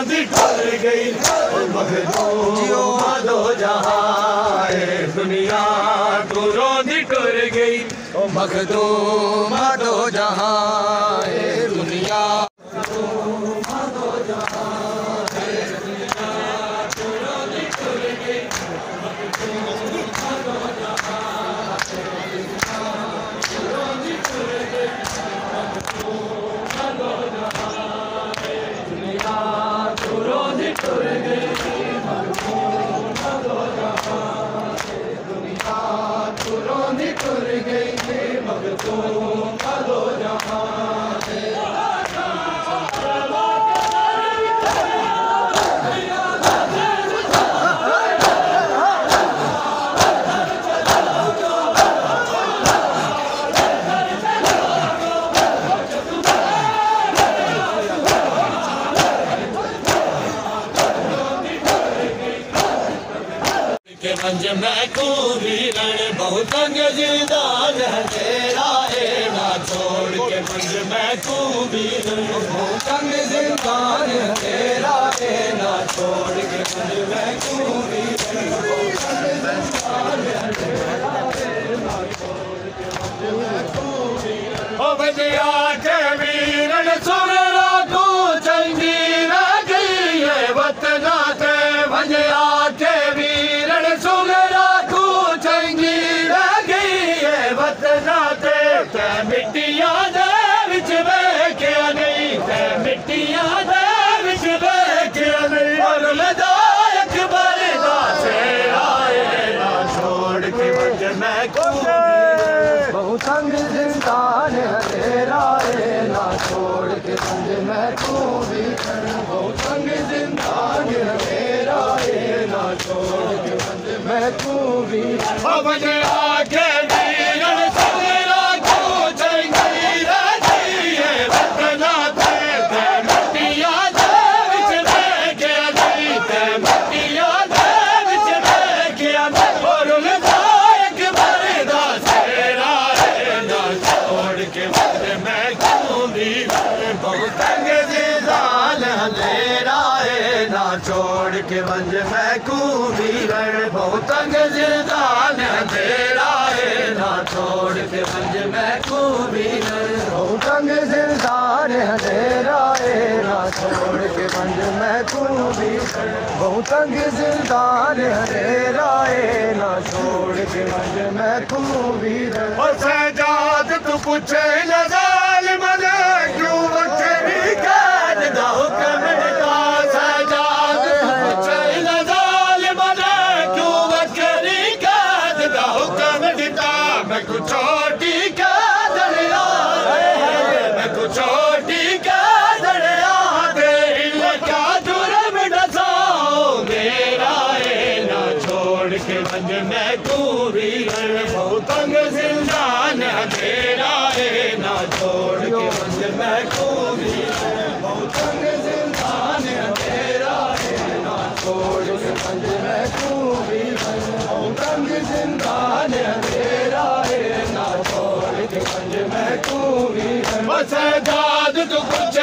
दी टुर गई मखदूम दो जहां दुनिया दूरों दी टुर गई मखदूम दो जहां दुनिया मंज मैं खूबी रण बहुत जिंदान है तेरा ना छोड़ के मंज मैं खूबी रण बहुत जिंदान है तेरा ना छोड़ के मंज मैं खूबी रण ओ बजिया के वीरन सुररा तू चंगी रह गई है वतना ते बजिया के मिट्टिया दे विच बैठिया नहीं मिट्टिया दे विच बैठिया नहीं और लदायक बरदा से आए ना छोड़ के मंज मैं बहुत तंग जिंदान तेरा ना छोड़ के मंज मैं खूबी बहुत तंग जिंदान तेरा ना छोड़ के मंज मैं खूबी बजे आके छोड़ के मंज मैं खूबी रण बहुत तंग जिंदान तेरा ना छोड़ के मंज मैं खूबी रण बहुत तंग जिंदान तेरा ना छोड़ के मंज मैं खूबी बहुत तंग जिंदान तेरा ना छोड़ के मंज मैं खूबी रण सजाद तू पूछे नजाल मन क्यों बचरी कैद दा हुक्म छोटी का दरिया मैं कुछ छोटी का दरिया दे क्या जुर्म डसाओ मेरा ना छोड़ के मंज मैं खूबी बहुत तंग जिंदान तेरा ना छोड़ के मंज मैं खूबी बहुत तंग जिंदान तेरा ना छोड़ के मंज मैं खूबी बहुत तंग जिंदान तेरा मैं खूबी सजाद तू कुछ